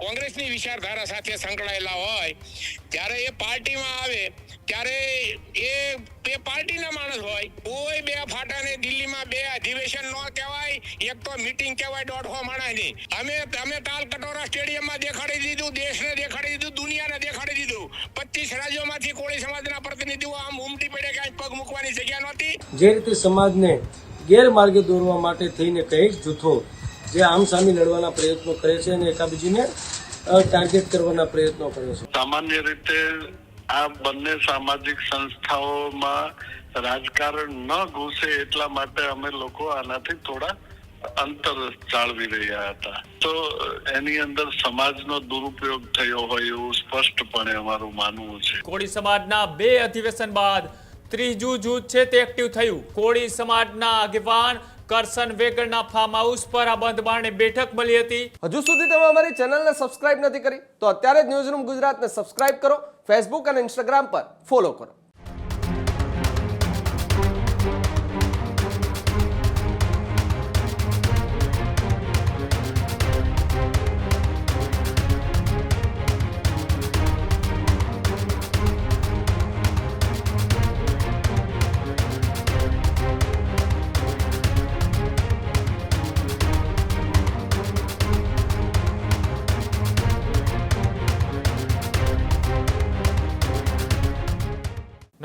કોંગ્રેસની વિચારધારા સાથે સંકળાયેલા હોય ત્યારે એ પાર્ટીમાં આવે ત્યારે એ પાર્ટીના માણસ હોય. કોઈ બે ફાટાને દિલ્હીમાં બે અધિવેશન ન કહેવાય, એક તો મીટિંગ કહેવાય 150 માણસની. અમે તાલ કટોરા સ્ટેડિયમમાં દેખાડી દીધું, દેશને દેખાડી દીધું, દુનિયાને દેખાડી દીધું. 25 રાજ્યોમાંથી કોળી સમાજના પ્રતિનિધિઓ આમ ઉમટી પડે કે પગ મૂકવાની જગ્યા નહોતી. જે રીતે સમાજને ગેરમાર્ગે દોરવા માટે થઈને કઈક જૂથો જે આમ સામે લડવાના પ્રયત્નો કરે છે અને એકાબીજીને ટાર્ગેટ કરવાના પ્રયત્નો કરે છે. સામાન્ય રીતે આ બંને સામાજિક સંસ્થાઓમાં રાજકારણ ન ઘૂસે એટલા માટે અમે લોકો આનાથી થોડા અંતર જાળવી રહ્યા હતા. તો એની અંદર સમાજનો દુરુપયોગ થયો હોય એવું સ્પષ્ટપણે અમારું માનવું છે. કોળી સમાજના 2 અધિવેશન બાદ ત્રીજું જૂથ છે તે એક્ટિવ થયું. કોળી સમાજના આગેવાન કરશન વેગડના ફાર્મ હાઉસ પર આ બંધ બારણે બેઠક મળી હતી. હજુ સુધી તમે અમારી ચેનલને સબસ્ક્રાઇબ નથી કરી તો અત્યારે જ ન્યૂઝરૂમ ગુજરાતને સબસ્ક્રાઇબ કરો, ફેસબુક અને ઇન્સ્ટાગ્રામ પર ફોલો કરો.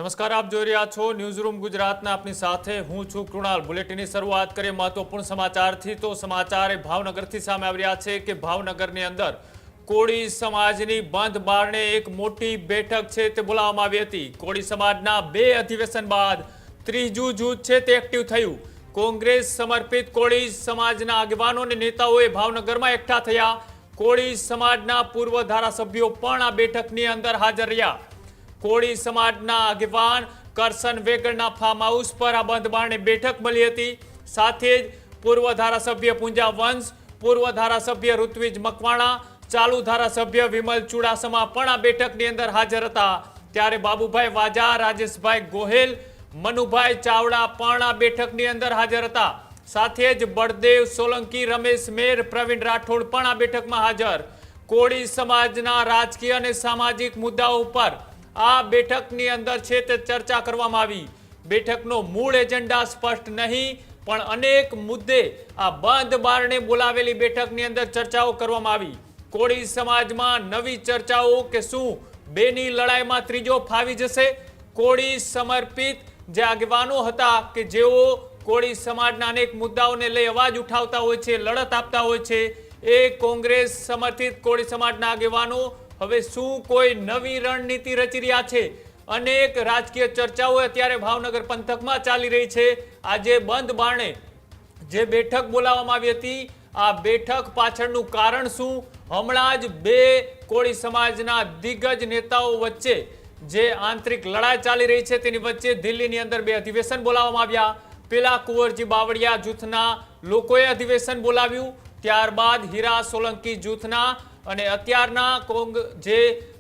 નમસ્કાર, આપ જોઈ રહ્યા છો ન્યૂઝરૂમ ગુજરાતના. આપની સાથે હું છું કૃણાલ. બુલેટિનની શરૂઆત કરીએ મહત્વપૂર્ણ સમાચારથી. તો સમાચાર ભાવનગરથી સામે આવી રહ્યા છે કે ભાવનગરની અંદર કોળી સમાજની બંધ બારણે એક મોટી બેઠક છે તે બોલાવવામાં આવી હતી. કોળી સમાજના 2 અધિવેશન બાદ ત્રીજું જૂથ છે તે એક્ટિવ થયું. કોંગ્રેસ સમર્પિત કોળી સમાજના આગેવાનો અને નેતાઓએ ભાવનગરમાં એકઠા થયા. કોળી સમાજના પૂર્વ ધારાસભ્યો પણ આ બેઠકની અંદર હાજર રહ્યા. કોળી સમાજના આગેવાન કરશન વેગડના ફાર્મ હાઉસ પર આ બંધ બારણે બેઠક મળી હતી. સાથે જ પૂર્વ ધારાસભ્ય પૂંજા વંશ, પૂર્વ ધારાસભ્ય ઋત્વિજ મકવાણા, ચાલુ ધારાસભ્ય વિમલ ચુડાસમા પણ આ બેઠકની અંદર હાજર હતા. ત્યારે બાબુભાઈ વાજા, રાજેશભાઈ ગોહેલ, મનુભાઈ ચાવડા પણ આ બેઠકની અંદર હાજર હતા. સાથે જ બળદેવ સોલંકી, રમેશ મેર, પ્રવીણ રાઠોડ પણ આ બેઠકમાં હાજર. કોળી સમાજના રાજકીય અને સામાજિક મુદ્દાઓ ઉપર આ બેઠકની અંદર છે તે ચર્ચા કરવામાં આવી. બેઠકનો મૂળ એજન્ડા સ્પષ્ટ નહીં, પણ અનેક મુદ્દે આ બંધ બારણે બોલાવેલી બેઠકની અંદર ચર્ચાઓ કરવામાં આવી. કોળી સમાજમાં નવી ચર્ચાઓ કે શું બેની લડાઈમાં ત્રીજો ફાવી જશે? કોળી સમર્પિત જે આગેવાનો હતા કે જેઓ કોળી સમાજના અનેક મુદ્દાઓને લઈ અવાજ ઉઠાવતા હોય છે, લડત આપતા હોય છે, એ કોંગ્રેસ સમર્થિત કોળી સમાજના આગેવાનો હવે શું કોઈ નવી રણનીતિ રચી રહ્યા છે? અનેક રાજકીય ચર્ચાઓ અત્યારે ભાવનગર પંથકમાં ચાલી રહી છે. આજે બંધ બારણે જે બેઠક બોલાવવામાં આવી હતી, આ બેઠક પાછળનું કારણ શું? હમણાં જ 2 કોળી સમાજના દિગ્ગજ નેતાઓ વચ્ચે જે આંતરિક લડાઈ ચાલી રહી છે તેની વચ્ચે દિલ્હીની અંદર 2 અધિવેશન બોલાવવામાં આવ્યા. પેલા કુંવરજી બાવળિયા જૂથના લોકોએ અધિવેશન બોલાવ્યું, ત્યારબાદ હીરા સોલંકી જૂથના અને અત્યારના જે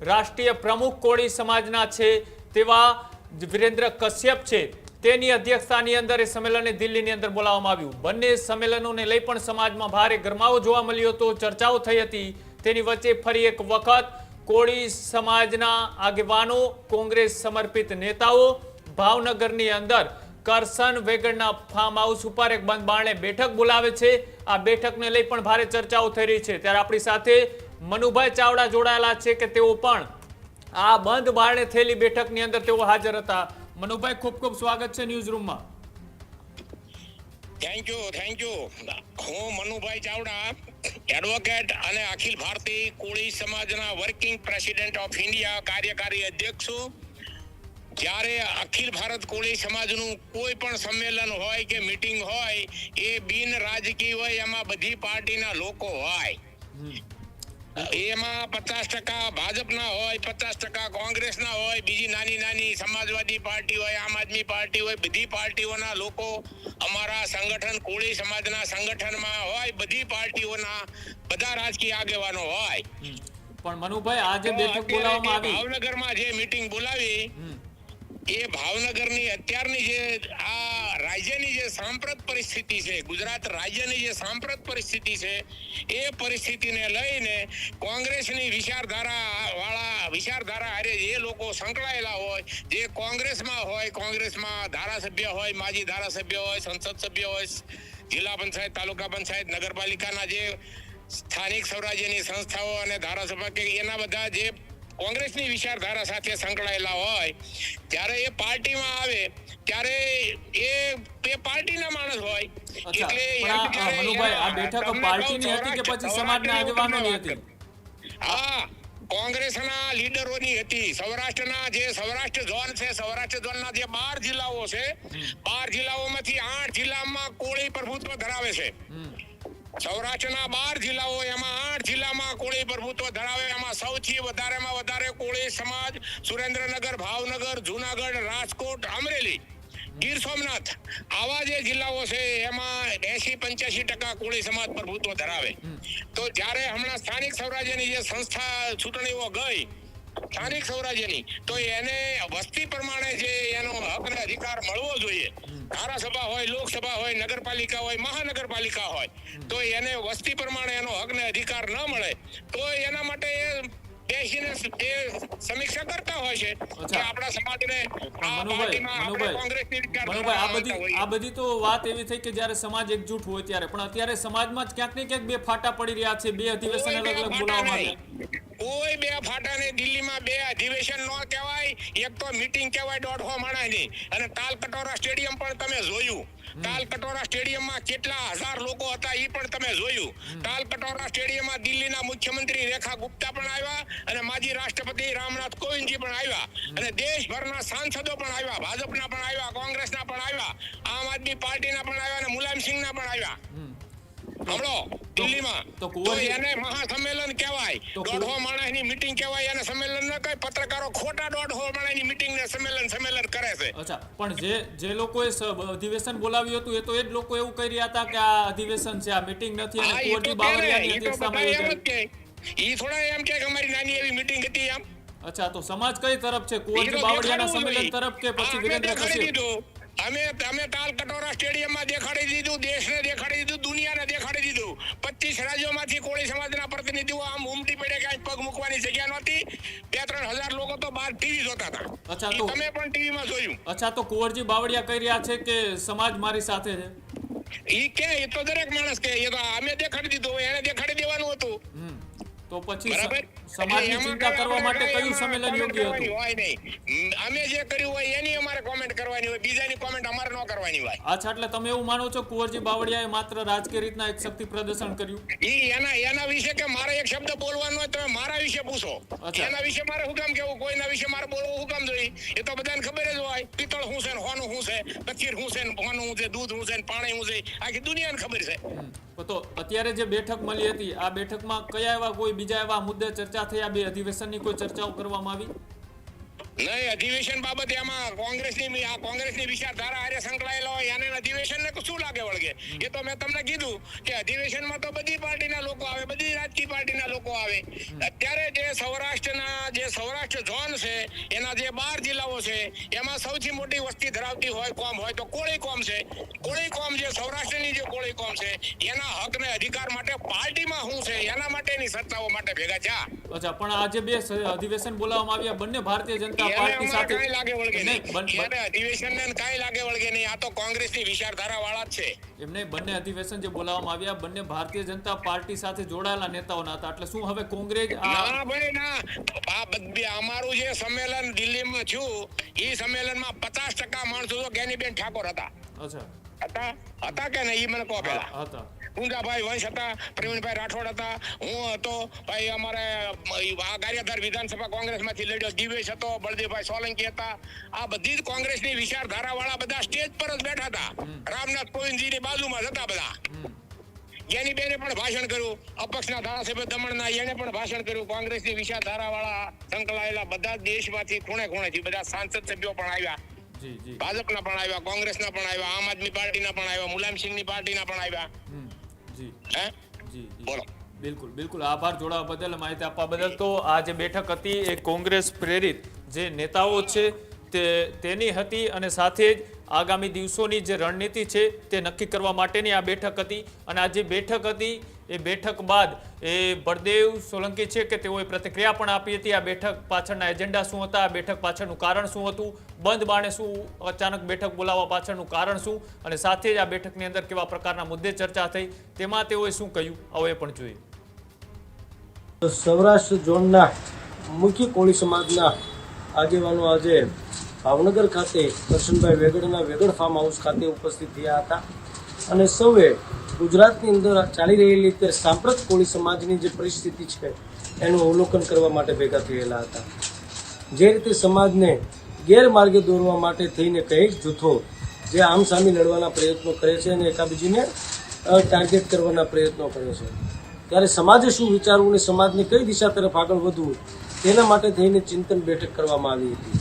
રાષ્ટ્રીય પ્રમુખ કોળી સમાજના છે તેવા વિરેન્દ્ર કશ્યપ છે તેની અધ્યક્ષતાની અંદર એ સંમેલનને દિલ્હીની અંદર બોલાવવામાં આવ્યું. બંને સંમેલનોને લઈ પણ સમાજમાં ભારે ગરમાવો જોવા મળ્યો હતો, ચર્ચાઓ થઈ હતી. તેની વચ્ચે ફરી એક વખત કોળી સમાજના આગેવાનો, કોંગ્રેસ સમર્પિત નેતાઓ ભાવનગરની અંદર કરશન વેગડના ફાર્મ હાઉસ ઉપર એક બંધ બારણે બેઠક બોલાવે છે. આ બેઠકને લઈ પણ ભારે ચર્ચાઓ થઈ રહી છે. ત્યારે આપણી સાથે મનુભાઈ ચાવડા જોડાયેલા છે કે તેઓ પણ આ બંધ બારણે થયેલી બેઠકની અંદર તેઓ હાજર હતા. મનુભાઈ, ખૂબ ખૂબ સ્વાગત છે ન્યૂઝરૂમમાં. Thank you. હું મનુભાઈ ચાવડા, એડવોકેટ અને અખિલ ભારતીય કોળી સમાજના વર્કિંગ પ્રેસિડેન્ટ ઓફ ઇન્ડિયા, કાર્યકારી અધ્યક્ષ છું. જ્યારે અખિલ ભારત કોળી સમાજનું કોઈ પણ સંમેલન હોય કે મીટિંગ હોય એ બિન રાજકીય હોય, એમાં બધી પાર્ટીના લોકો હોય. એમાં 50% ભાજપના હોય, 50% કોંગ્રેસના હોય, બીજી નાની સમાજવાદી પાર્ટી હોય, આમ આદમી પાર્ટી હોય, બધી પાર્ટીઓના લોકો અમારા સંગઠન કોળી સમાજના સંગઠનમાં હોય. બધી પાર્ટીઓના બધા રાજકીય આગેવાનો હોય. પણ મનુભાઈ, આજે બેઠક બોલાવવામાં આવી ભાવનગરમાં જે મીટિંગ બોલાવી એ ભાવનગરની અત્યારની જે આ રાજ્યની જે સાંપ્રત પરિસ્થિતિ છે, ગુજરાત રાજ્યની જે સાંપ્રત પરિસ્થિતિ છે, એ પરિસ્થિતિને લઈને કોંગ્રેસની વિચારધારા હારે જે લોકો સંકળાયેલા હોય, જે કોંગ્રેસમાં હોય, કોંગ્રેસમાં ધારાસભ્ય હોય, માજી ધારાસભ્ય હોય, સંસદ સભ્ય હોય, જિલ્લા પંચાયત, તાલુકા પંચાયત, નગરપાલિકાના જે સ્થાનિક સ્વરાજ્યની સંસ્થાઓ અને ધારાસભા કે એના બધા જે કોંગ્રેસની વિચારધારા સાથે સંકળાયેલા હોય, ત્યારે એ પાર્ટીમાં આવે ત્યારે એ પાર્ટીના માણસ હોય. અચ્છા, પણ આ મનુભાઈ, આ બેઠક પાર્ટીની હતી કે પછી સમાજના આગેવાનોની હતી? હા, કોંગ્રેસના લીડરોની હતી. સૌરાષ્ટ્ર ઝોન છે, સૌરાષ્ટ્ર ઝોનના જે 12 જિલ્લાઓ છે, 12 જિલ્લાઓમાંથી 8 જિલ્લામાં કોળી પ્રભુત્વ ધરાવે છે. સૌરાષ્ટ્રના 12 જિલ્લાઓ, એમાં 8 જિલ્લામાં કોળી પ્રભુત્વ ધરાવે. એમાં સૌથી વધારેમાં વધારે કોળી સમાજ સુરેન્દ્રનગર, ભાવનગર, જુનાગઢ, રાજકોટ, અમરેલી, ગીર સોમનાથ, આવા જે જિલ્લાઓ છે એમાં 80-85% કોળી સમાજ પ્રભુત્વ ધરાવે. તો જ્યારે હમણાં સ્થાનિક સ્વરાજ્યની જે સંસ્થા ચૂંટણીઓ ગઈ, સ્થાનિક સ્વરાજ્યની, તો એને વસ્તી પ્રમાણે જે એનો હક અને અધિકાર મળવો જોઈએ. ધારાસભા હોય, લોકસભા હોય, નગરપાલિકા હોય, મહાનગરપાલિકા હોય, તો એને વસ્તી પ્રમાણે એનો હક ને અધિકાર ન મળે તો એના માટે એ બેસીને એ સમીક્ષા કરતા હોય છે કે આપણા સમાજને આ પાર્ટીમાં આપણે કોંગ્રેસની મનુભાઈ, આ બધી તો વાત એવી થઈ કે જ્યારે સમાજ એકજૂટ હોય ત્યારે, પણ અત્યારે સમાજમાં જ ક્યાંક ને ક્યાંક બે ફાટા પડી રહ્યા છે. બે અધિવેશન અલગ અલગ બોલાવવામાં આવ્યા. કોઈ બે ફાટાને દિલ્હીમાં બે અધિવેશન ન કહેવાય. એક તો મીટિંગ કહેવાય 150 માણસની, અને તાલકટોરા સ્ટેડિયમ પણ તમે જોયું. તાલકટોરા સ્ટેડિયમમાં કેટલા હજાર લોકો હતા એ પણ તમે જોયું. તાલકટોરા સ્ટેડિયમમાં દિલ્હીના મુખ્યમંત્રી રેખા ગુપ્તા પણ આવ્યા, અને માજી રાષ્ટ્રપતિ રામનાથ કોવિંદજી પણ આવ્યા, અને દેશભરના સાંસદો પણ આવ્યા, ભાજપના પણ આવ્યા, કોંગ્રેસના પણ આવ્યા, આમ આદમી પાર્ટીના પણ આવ્યા, અને મુલાયમસિંહના પણ આવ્યા. હમણો દિલ્હીમાં તો એને મહાસંમેલન કહેવાય. 150 માણસની મીટિંગ કહેવાય, એને સંમેલન ન કહેવાય. પત્રકારો ખોટા 150 માણસની મીટિંગ ને સંમેલન કરે છે. અચ્છા, પણ જે લોકોએ અધિવેશન બોલાવ્યું હતું એ તો એ જ લોકો એવું કહી રહ્યા હતા કે આ અધિવેશન છે, આ મીટિંગ નથી, અને કુંવરજી બાવળિયાની અધ્યક્ષતામાં ઈ થોડા એમ કે અમારી નાની એવી મીટિંગ હતી આમ. અચ્છા, તો સમાજ કઈ તરફ છે, કુંવરજી બાવળિયાના સંમેલન તરફ કે પછી વિરેન્દ્ર કશ્યપ? અમે તાલકટોરા સ્ટેડિયમમાં દેખાડી દીધું, દેશને દેખાડી દીધું, દુનિયાને દેખાડી દીધું. 25 રાજ્યોમાંથી કોળી સમાજના પ્રતિનિધિઓ આમ ઉમટી પડે કે પગ મૂકવાની જગ્યા નહોતી. 2-3 હજાર લોકો તો બહાર ટીવી જોતા હતા. અચ્છા, તો તમે પણ ટીવીમાં જોયું. અચ્છા, તો કુંવરજી બાવળિયા કહી રહ્યા છે કે સમાજ મારી સાથે છે. એ તો દરેક માણસ કે એ તો અમે દેખાડી દીધું, એને દેખાડી દેવાનું હતું. તો પછી સમાજની ચિંતા કરવા માટે કયું સંમેલન યોગ્ય હતું? હોય નહીં, અમે જે કર્યું હોય એની અમારે કોમેન્ટ કરવાની હોય, બીજાની કોમેન્ટ અમારે ન કરવાની હોય. અચ્છા, એટલે તમે એવું માનો છો કુંવરજી બાવળિયાએ માત્ર રાજકીય રીતના એક શક્તિ પ્રદર્શન કર્યું? એના વિશે કે મારે એક શબ્દ બોલવાનો હોય તમે મારા વિશે પૂછો. એના વિશે મારે શું કામ કેવું, કોઈના વિશે મારે બોલવું શું કામ જોઈએ? એ તો બધાને ખબર જ હોય. પિત્તળ શું છે, હોનું શું છે, કથીર શું છે, હોનું શું છે, દૂધ શું છે, પાણી શું છે, આખી દુનિયાને ખબર છે. તો અત્યારે જે બેઠક મળી હતી, આ બેઠકમાં કયા એવા કોઈ બીજા એવા મુદ્દે ચર્ચા થઈ? આ બે અધિવેશનની કોઈ ચર્ચાઓ કરવામાં આવી? નહીં, અધિવેશન બાબતે આમાં કોંગ્રેસની વિચારધારા હારે સંકળાયેલા હોય એને અધિવેશનને શું લાગે વળગે? એ તો મેં તમને કીધું કે અધિવેશનમાં તો બધી પાર્ટીના લોકો આવે, બધી રાજકીય પાર્ટીના લોકો આવે. અત્યારે જે સૌરાષ્ટ્ર ઝોન છે એના જે 12 જિલ્લાઓ છે એમાં સૌથી મોટી વસ્તી ધરાવતી હોય કોમ હોય તો કોળી કોમ છે. કોળી કોમ જે સૌરાષ્ટ્રની જે કોળી કોમ છે એના હક ને અધિકાર માટે પાર્ટીમાં શું છે એના માટેની ચર્ચાઓ માટે ભેગા થયા. અચ્છા, પણ આજે બે અધિવેશન બોલાવવામાં આવ્યા, બંને ભારતીય જનતા પાર્ટી સાથે લાગે વળગે નહીં. અધિવેશનને કાંઈ લાગે વળગે નહીં. આ તો કોંગ્રેસની વિચારધારા વાળા જ છે. એમને બંને અધિવેશન જે બોલાવવામાં આવ્યા બંને ભારતીય જનતા પાર્ટી સાથે જોડાયેલા નેતાઓના હતા. એટલે શું હવે કોંગ્રેસ ના ભાઈ ના, અમારું જે સંમેલન દિલ્હીમાં થયું એ સંમેલનમાં 50% માણસો તો જ્ઞાનીબેન ઠાકોર હતા. અચ્છા, હતા કે નહીં એ મને કહો પેલા. હતા ઊંઝાભાઈ વંશ હતા, પ્રવીણભાઈ રાઠોડ હતા, હું હતો, ભાઈ અમારે ગારિયાધાર વિધાનસભા કોંગ્રેસમાંથી લડ્યો દિવેશ હતો, બળદેવભાઈ સોલંકી હતા. આ બધી જ કોંગ્રેસની વિચારધારા વાળા બધા સ્ટેજ પર જ બેઠા હતા. રામનાથ કોવિંદજીની બાજુમાં જ હતા બધા. એની બેને પણ ભાષણ કર્યું, અપક્ષના ધારાસભ્ય દમણના એને પણ ભાષણ કર્યું. કોંગ્રેસની વિચારધારા વાળા સંકળાયેલા બધા દેશમાંથી ખૂણે ખૂણેથી બધા સાંસદ સભ્યો પણ આવ્યા. ભાજપના પણ આવ્યા, કોંગ્રેસના પણ આવ્યા, આમ આદમી પાર્ટીના પણ આવ્યા, મુલાયમસિંહની પાર્ટીના પણ આવ્યા. બોલો. બિલકુલ આભાર જોડાવા બદલ, માહિતી આપવા બદલ. તો આ જે બેઠક હતી એ કોંગ્રેસ પ્રેરિત જે નેતાઓ છે તેની હતી, અને સાથે જ આગામી દિવસોની જે રણનીતિ છે તે નક્કી કરવા માટેની આ બેઠક હતી અને આ જે બેઠક હતી એ બેઠક બાદ એ બળદેવ સોલંકી છે કે તેઓએ પ્રતિક્રિયા પણ આપી હતી. આ બેઠક પાછળના એજન્ડા શું હતા, આ બેઠક પાછળનું કારણ શું હતું, બંધ બાણે શું અચાનક બેઠક બોલાવવા પાછળનું કારણ શું અને સાથે જ આ બેઠકની અંદર કેવા પ્રકારના મુદ્દે ચર્ચા થઈ તેમાં તેઓએ શું કહ્યું આવો એ પણ જોઈએ. સૌરાષ્ટ્ર ઝોનના મુખ્ય કોળી સમાજના આગેવાનો આજે ભાવનગર ખાતે કરશનભાઈ વેગડના વેગડ ફાર્મ હાઉસ ખાતે ઉપસ્થિત થયા હતા અને સૌએ ગુજરાતની અંદર ચાલી રહેલી અત્યારે સાંપ્રત કોળી સમાજની જે પરિસ્થિતિ છે એનું અવલોકન કરવા માટે ભેગા થયેલા હતા. જે રીતે સમાજને ગેરમાર્ગે દોરવા માટે થઈને કંઈક જૂથો જે આમસામી લડવાના પ્રયત્નો કરે છે અને એકાબીજીને ટાર્ગેટ કરવાના પ્રયત્નો કરે છે, ત્યારે સમાજે શું વિચારવું અને સમાજને કઈ દિશા તરફ આગળ વધવું તેના માટે થઈને ચિંતન બેઠક કરવામાં આવી હતી.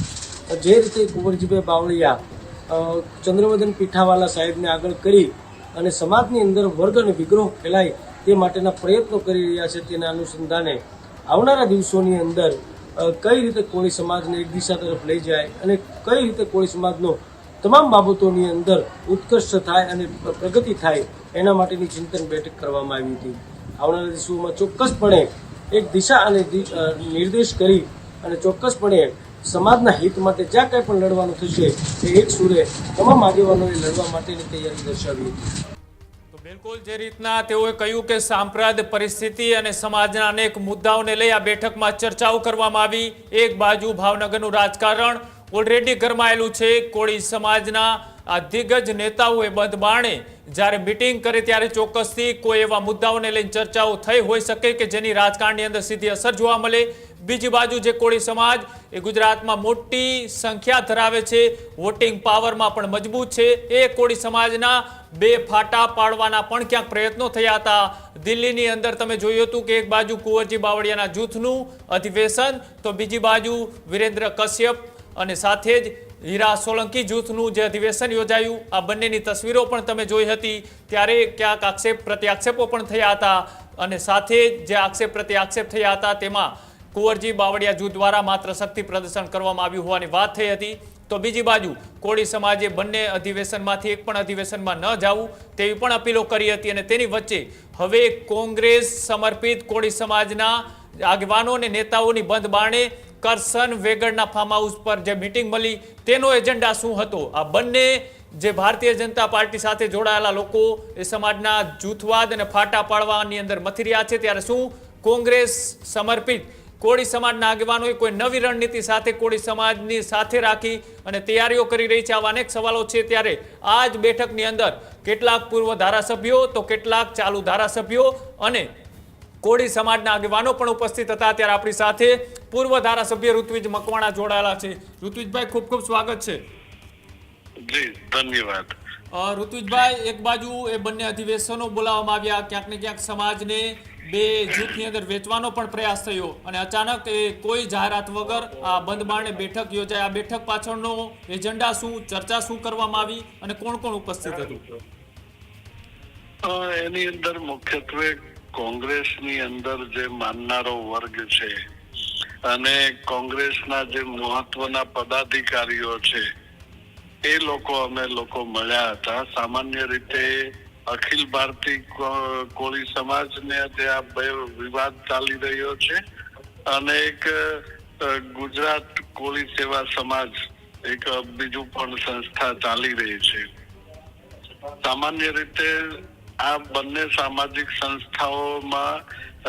જે રીતે કુંવરજીભાઈ બાવળિયા ચંદ્રવદન પીઠાવાલા સાહેબને આગળ કરી અને સમાજની અંદર વર્ગ અને વિગ્રહ ફેલાય તે માટેના પ્રયત્નો કરી રહ્યા છે, તેના અનુસંધાને આવનારા દિવસોની અંદર કઈ રીતે કોળી સમાજને એક દિશા તરફ લઈ જાય અને કઈ રીતે કોળી સમાજનો તમામ બાબતોની અંદર ઉત્કર્ષ થાય અને પ્રગતિ થાય એના માટેની ચિંતન બેઠક કરવામાં આવી હતી. આવનારા દિવસોમાં ચોક્કસપણે એક દિશા અને નિર્દેશ કરી અને ચોક્કસપણે સમાજના હિત માટે જ્યાં કંઈ પણ લડવાનું થશે એ એક સુરે તમામ આગેવાનોએ લડવા માટેની તૈયારી દર્શાવી હતી. તો બિલકુલ જે રીતના તેઓએ કહ્યું કે સાંપ્રદાય પરિસ્થિતિ અને સમાજના અનેક મુદ્દાઓને લઈ આ બેઠકમાં ચર્ચાઓ કરવામાં આવી. એક બાજુ ભાવનગરનું રાજકારણ ઓલરેડી ગરમાયેલું છે. કોળી સમાજના આ દિગ્ગજ નેતાઓએ બંધ બાણે જ્યારે મિટિંગ કરે ત્યારે ચોક્કસથી કોઈ એવા મુદ્દાઓને લઈને ચર્ચાઓ થઈ હોઈ શકે કે જેની રાજકારણની અંદર સીધી અસર જોવા મળે. બીજી બાજુ જે કોળી સમાજ એ ગુજરાતમાં મોટી સંખ્યા ધરાવે છે, વોટિંગ પાવરમાં પણ મજબૂત છે, એ કોળી સમાજના બે ફાટા પાડવાના પણ ક્યાંક પ્રયત્નો થયા હતા. દિલ્હીની અંદર તમે જોયું હતું કે એક બાજુ કુંવરજી બાવળિયાના જૂથનું અધિવેશન તો બીજી બાજુ વિરેન્દ્ર કશ્યપ અને સાથે જ હીરા સોલંકી જૂથનું જે અધિવેશન યોજાયું. આ બંનેની તસવીરો પણ તમે જોઈ હતી. ત્યારે ક્યાંક આક્ષેપ પ્રત્યાક્ષેપો પણ થયા હતા અને સાથે જે આક્ષેપ પ્રત્યાક્ષેપ થયા હતા તેમાં કુંવરજી બાવળિયા જૂથ દ્વારા માત્ર શક્તિ પ્રદર્શન કરવામાં આવ્યું હોવાની વાત થઈ હતી. તો બીજી બાજુ કોળી સમાજે બંને અધિવેશનમાંથી એક પણ અધિવેશનમાં ન જવું તેવી પણ અપીલો કરી હતી અને તેની વચ્ચે હવે કોંગ્રેસ સમર્પિત કોળી સમાજના આગેવાનો અને નેતાઓની બંધ બારણે કરશન વેગડના ફાર્મ હાઉસ પર જે મિટિંગ મળી તેનો એજન્ડા શું હતો? આ બંને જે ભારતીય જનતા પાર્ટી સાથે જોડાયેલા લોકો એ સમાજના જૂથવાદ અને ફાટા પાડવાની અંદર મથી રહ્યા છે, ત્યારે શું કોંગ્રેસ સમર્પિત કોળી સમાજના આગેવાનોએ કોઈ નવી રણનીતિ સાથે કોળી સમાજની સાથે રાખી અને તૈયારીઓ કરી રહી છે? આવા અનેક સવાલો છે. ત્યારે આ જ બેઠકની અંદર કેટલાક પૂર્વ ધારાસભ્યો તો કેટલાક ચાલુ ધારાસભ્યો અને કોળી સમાજના આગેવાનો પણ ઉપસ્થિત હતા. ત્યારે આપણી સાથે પૂર્વ ધારાસભ્ય ઋત્વિજ મકવાણા જોડાયેલા છે. ઋત્વિજભાઈ, ખૂબ ખૂબ સ્વાગત છે. જી ધન્યવાદ. ઋત્વિજભાઈ, એક બાજુ એ બંને અધિવેશનો બોલાવવામાં આવ્યા, ક્યાંક ને ક્યાંક સમાજને બે જૂથની અંદર વેચવાનો પણ પ્રયાસ થયો અને અચાનક કોઈ જાહેરાત વગર આ બંધ બારણે બેઠક યોજાઈ. આ બેઠક પાછળનો એજન્ડા શું, ચર્ચા શું કરવામાં આવી અને કોણ કોણ ઉપસ્થિત હતું? એની અંદર મુખ્યત્વે કોંગ્રેસની અંદર જે માનનારો વર્ગ છે અને કોંગ્રેસના જે મહત્વના પદાધિકારીઓ છે એ અમે લોકો મળ્યા હતા. સામાન્ય રીતે અખિલ ભારતીય કોળી સમાજને જે આ બે વિવાદ ચાલી રહ્યો છે અને એક ગુજરાત કોળી સેવા સમાજ એક બીજું પણ સંસ્થા ચાલી રહી છે. સામાન્ય રીતે આ બંને સામાજિક સંસ્થાઓમાં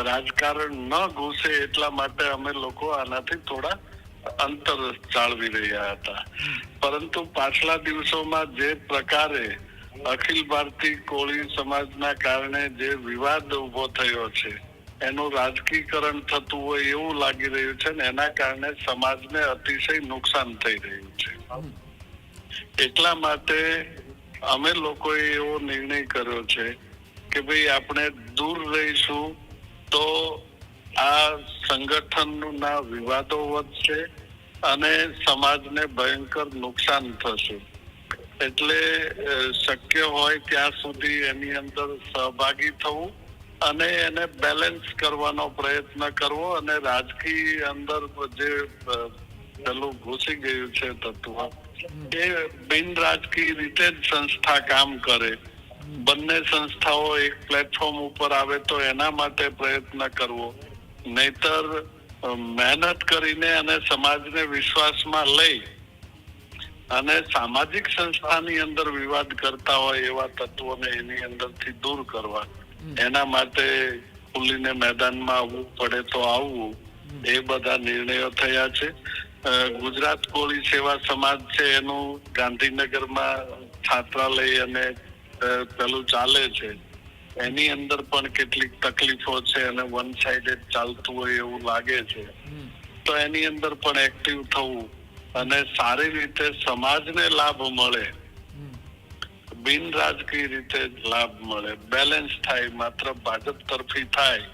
રાજકારણ ન ઘૂસે એટલા માટે અમે લોકો આનાથી થોડા અંતર જાળવી રહ્યા હતા. પરંતુ પાછલા દિવસોમાં જે પ્રકારે અખિલ ભારતીય કોળી સમાજના કારણે જે વિવાદ ઉભો થયો છે એનું રાજકીયકરણ થતું હોય એવું લાગી રહ્યું છે ને એના કારણે સમાજને અતિશય નુકસાન થઈ રહ્યું છે. એટલા માટે અમે લોકોએ એવો નિર્ણય કર્યો છે કે ભાઈ આપણે દૂર રહીશું તો આ સંગઠનના વિવાદો વધશે અને સમાજને ભયંકર નુકસાન થશે. એટલે શક્ય હોય ત્યાં સુધી એની અંદર સહભાગી થવું અને એને બેલેન્સ કરવાનો પ્રયત્ન કરવો અને રાજકીય અંદર જે પેલું ઘૂસી ગયું છે તત્વ એ બિન રાજકીય રીતે જ સંસ્થા કામ કરે. બંને સંસ્થાઓ એક પ્લેટફોર્મ ઉપર આવે તો એના માટે પ્રયત્ન કરવો, નહીતર મહેનત કરીને અને સમાજને વિશ્વાસમાં લઈ અને સામાજિક સંસ્થાની અંદર વિવાદ કરતા હોય એવા તત્વોને એની અંદરથી દૂર કરવા. એના માટે ખુલીને મેદાનમાં આવવું પડે તો આવવું, એ બધા નિર્ણયો થયા છે. ગુજરાત કોળી સેવા સમાજ છે એનું ગાંધીનગરમાં છાત્રાલય અને પેલું ચાલે છે, એની અંદર પણ કેટલીક તકલીફો છે અને વન સાઇડેડ ચાલતું હોય એવું લાગે છે. તો એની અંદર પણ એક્ટિવ થવું અને સારી રીતે સમાજને લાભ મળે, બિન રાજકીય રીતે લાભ મળે, બેલેન્સ થાય. માત્ર ભાજપ તરફી થાય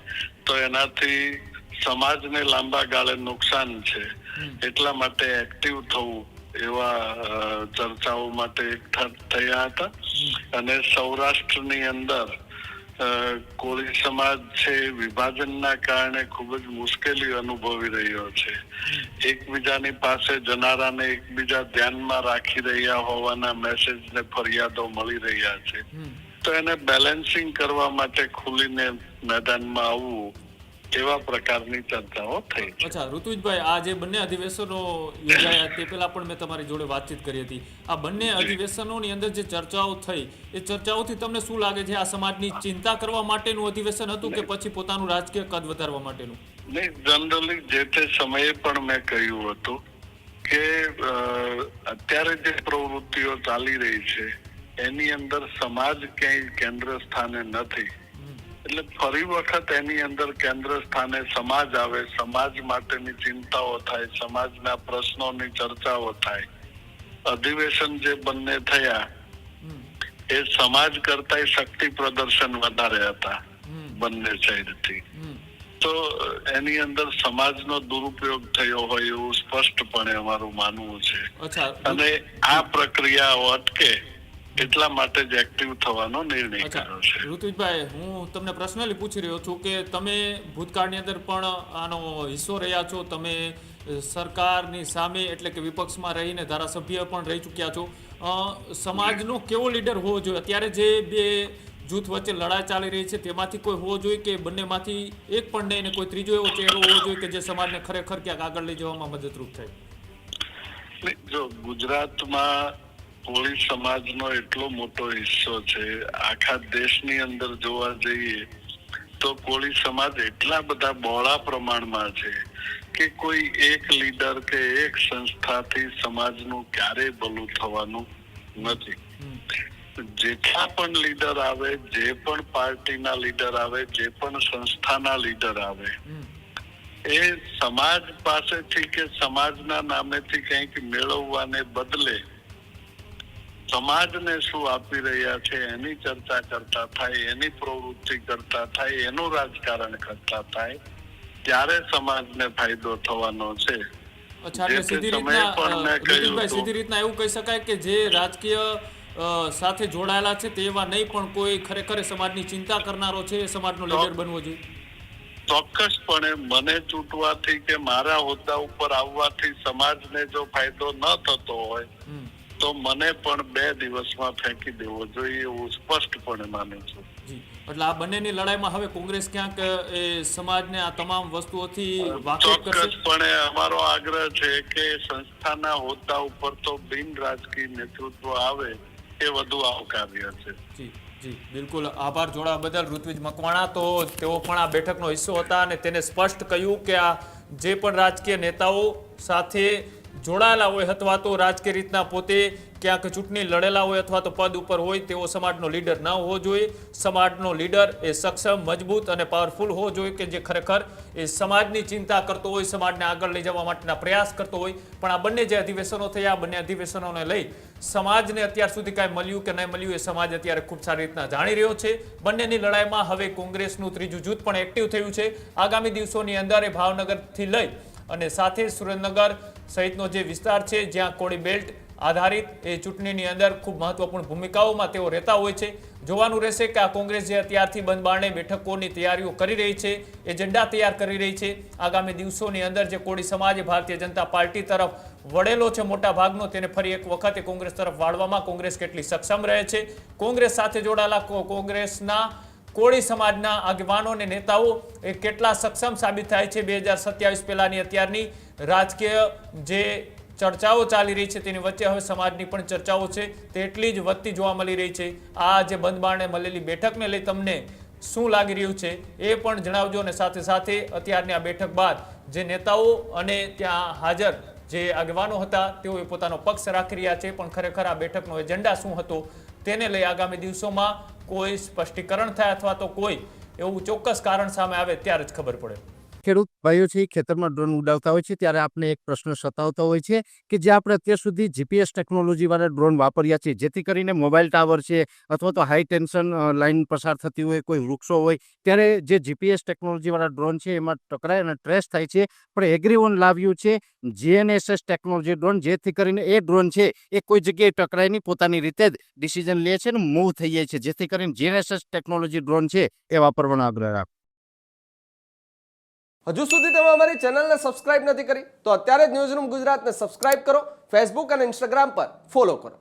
તો એનાથી સમાજને લાંબા ગાળે નુકસાન છે. એટલા માટે એક્ટિવ થવું એવા ચર્ચાઓ માટે એકઠા થયા હતા. અને સૌરાષ્ટ્રની અંદર કોળી સમાજ છે વિભાજનના કારણે ખૂબ જ મુશ્કેલી અનુભવી રહ્યો છે. એકબીજાની પાસે જનારાને એકબીજા ધ્યાનમાં રાખી રહ્યા હોવાના મેસેજ ને ફરિયાદો મળી રહ્યા છે. તો એને બેલેન્સિંગ કરવા માટે ખુલીને મેદાનમાં આવવું એવા પ્રકારની ચર્ચાઓ થઈ છે. અચ્છા ઋતુજભાઈ, આ જે બંને અધિવેશનો યોજાયા તે પહેલા પણ મેં તમારી જોડે વાતચીત કરી હતી. આ બંને અધિવેશનોની અંદર જે ચર્ચાઓ થઈ એ ચર્ચાઓથી તમને શું લાગે છે? આ સમાજની ચિંતા કરવા માટેનું અધિવેશન હતું કે પછી પોતાનું રાજકીય કદ વધારવા માટેનું? નહીં, જનરલી જે તે સમયે પણ મેં કહ્યું હતું કે અત્યારે જે પ્રવૃત્તિઓ ચાલી રહી છે એની અંદર સમાજ ક્યાંય કેન્દ્ર સ્થાને નથી. એટલે ફરી વખત એની અંદર કેન્દ્ર સ્થાને સમાજ આવે, સમાજ માટેની ચિંતાઓ થાય, સમાજના પ્રશ્નોની ચર્ચાઓ થાય. અધિવેશન જે બંને થયા એ સમાજ કરતા શક્તિ પ્રદર્શન વધારે હતા બંને સાઈડથી. તો એની અંદર સમાજનો દુરુપયોગ થયો હોય એવું સ્પષ્ટપણે અમારું માનવું છે. અને આ પ્રક્રિયાઓ અટકે એટલા માટે જ એક્ટિવ થવાનો નિર્ણય કર્યો છે. ઋતુજભાઈ, હું તમને પર્સનલી પૂછી રહ્યો છું કે તમે ભૂતકાળની અંદર પણ આનો હિસ્સો રહ્યા છો, તમે સરકારની સામે એટલે કે વિપક્ષમાં રહીને ધારાસભ્ય પણ રહી ચૂક્યા છો. સમાજનો કેવો લીડર હોવો જોઈએ? અત્યારે જે બે જૂથ વચ્ચે લડાઈ ચાલી રહી છે તેમાંથી કોઈ હોવો જોઈએ કે બંનેમાંથી એક પણ નહીં, કોઈ ત્રીજો એવો ચહેરો હોવો જોઈએ કે જે સમાજને ખરેખર ક્યાંક આગળ લઈ જવામાં મદદરૂપ થાય? જો ગુજરાતમાં કોળી સમાજનો એટલો મોટો હિસ્સો છે, આખા દેશની અંદર જોવા જઈએ તો કોળી સમાજ એટલા બધા બહોળા પ્રમાણમાં છે કે કોઈ એક લીડર કે એક સંસ્થાથી સમાજનું ક્યારેય ભલું થવાનું નથી. જેટલા પણ લીડર આવે, જે પણ પાર્ટીના લીડર આવે, જે પણ સંસ્થાના લીડર આવે, એ સમાજ પાસેથી કે સમાજના નામેથી કંઈક મેળવવાને બદલે સમાજને શું આપી રહ્યા છે એની ચર્ચા કરતા થાય, એની પ્રવૃત્તિ કરતા થાય, એનું રાજકારણ કરતા થાય, ત્યારે સમાજને ફાયદો થવાનો છે. અચ્છા, એટલે સીધી રીતના એવું કહી શકાય કે જે રાજકીય સાથે જોડાયેલા છે તેવા નહીં પણ કોઈ ખરેખર સમાજની ચિંતા કરનારો છે એ સમાજનો લીડર બનવો જોઈએ? ચોક્કસપણે મને ચૂંટવાથી કે મારા હોદ્દા ઉપર આવવાથી સમાજને જો ફાયદો ન થતો હોય તો મને પણ 2 દિવસમાં ફેંકી દેવો જોઈએ એવું સ્પષ્ટપણે માનું છું. એટલે આ બંનેની લડાઈમાં હવે કોંગ્રેસ ક્યાંક એ સમાજને આ તમામ વસ્તુઓથી વાકેફ કરશે? ચોક્કસપણે અમારો આગ્રહ છે કે સંસ્થાના હોદ્દા ઉપર તો બિન રાજકીય નેતૃત્વ આવે એ વધુ આવકાર્ય છે. જી બિલકુલ, આભાર જોડાવા બદલ ઋત્વિજ મકવાણા. તો તેઓ પણ આ બેઠકનો હિસ્સો હતા અને તેને સ્પષ્ટ કહ્યું કે આ જે પણ રાજકીય નેતાઓ સાથે જોડાયેલા હોય અથવા તો રાજકીય રીતના પોતે ક્યાંક ચૂંટણી લડેલા હોય અથવા તો પદ ઉપર હોય તેવો સમાજનો લીડર ન હોવો જોઈએ. સમાજનો લીડર એ સક્ષમ, મજબૂત અને પાવરફુલ હોવો જોઈએ કે જે ખરેખર એ સમાજની ચિંતા કરતો હોય, સમાજને આગળ લઈ જવા માટેના પ્રયાસ કરતો હોય. પણ આ બંને જે અધિવેશનો થયા, આ બંને અધિવેશનોને લઈ સમાજને અત્યાર સુધી કાંઈ મળ્યું કે નહીં મળ્યું એ સમાજ અત્યારે ખૂબ સારી રીતના જાણી રહ્યો છે. બંનેની લડાઈમાં હવે કોંગ્રેસનું ત્રીજું જૂથ પણ એક્ટિવ થયું છે. આગામી દિવસોની અંદર એ ભાવનગરથી લઈ અને સાથે સુરેન્દ્રનગર સહિતનો જે વિસ્તાર છે જ્યાં કોળી બેલ્ટ આધારિત એ ચૂંટણીની અંદર ખૂબ મહત્વપૂર્ણ ભૂમિકાઓમાં તેઓ રહેતા હોય છે. જોવાનું રહેશે કે આ કોંગ્રેસ જે અત્યારથી બંધ બારણે બેઠકોની તૈયારીઓ કરી રહી છે, એજન્ડા તૈયાર કરી રહી છે, આગામી દિવસોની અંદર જે કોળી સમાજ ભારતીય જનતા પાર્ટી તરફ વળેલો છે મોટા ભાગનો, તેને ફરી એક વખત કોંગ્રેસ તરફ વાળવામાં કોંગ્રેસ કેટલી સક્ષમ રહે છે, કોંગ્રેસ સાથે જોડાયેલા કોંગ્રેસના કોળી સમાજના આગેવાનો અને નેતાઓ એ કેટલા સક્ષમ સાબિત થાય છે 2027 પહેલાની અત્યારની રાજકીય જે ચર્ચાઓ ચાલી રહી છે તેની વચ્ચે હવે સમાજની પણ ચર્ચાઓ છે તે એટલી જ વધતી જોવા મળી રહી છે. આ જે બંધ બારણે મળેલી બેઠકને લઈ તમને શું લાગી રહ્યું છે એ પણ જણાવજો, અને સાથે સાથે અત્યારની આ બેઠક બાદ જે નેતાઓ અને ત્યાં હાજર જે આગેવાનો હતા તેઓએ પોતાનો પક્ષ રાખી રહ્યા છે, પણ ખરેખર આ બેઠકનો એજન્ડા શું હતો તેને લઈ આગામી દિવસોમાં કોઈ સ્પષ્ટીકરણ થાય અથવા તો કોઈ એવું ચોક્કસ કારણ સામે આવે ત્યારે જ ખબર પડે. ખેડૂત ભાઈઓ છે ખેતરમાં ડ્રોન ઉડાવતા હોય છે ત્યારે આપણે એક પ્રશ્ન સતાવતો હોય છે કે જે આપણે અત્યાર સુધી જીપીએસ ટેકનોલોજીવાળા ડ્રોન વાપર્યા છે, જેથી કરીને મોબાઈલ ટાવર છે અથવા તો હાઈ ટેન્શન લાઇન પસાર થતી હોય, કોઈ વૃક્ષો હોય, ત્યારે જે જીપીએસ ટેકનોલોજીવાળા ડ્રોન છે એમાં ટકરાય અને ટ્રેસ થાય છે. પણ એગ્રીવન લાવ્યું છે GNSS ટેકનોલોજી ડ્રોન, જેથી કરીને એ ડ્રોન છે એ કોઈ જગ્યાએ ટકરાય નહીં, પોતાની રીતે જ ડિસિઝન લે છે અને મૂવ થઈ જાય છે, જેથી કરીને GNSS ટેકનોલોજી ડ્રોન છે એ વાપરવાનો આગ્રહ રાખો. હજુ સુધી તમે અમારી ચેનલને સબસ્ક્રાઇબ નથી કરી તો અત્યારે જ ન્યૂઝરૂમ ગુજરાતને સબસ્ક્રાઇબ કરો, ફેસબુક અને ઇન્સ્ટાગ્રામ પર ફોલો કરો.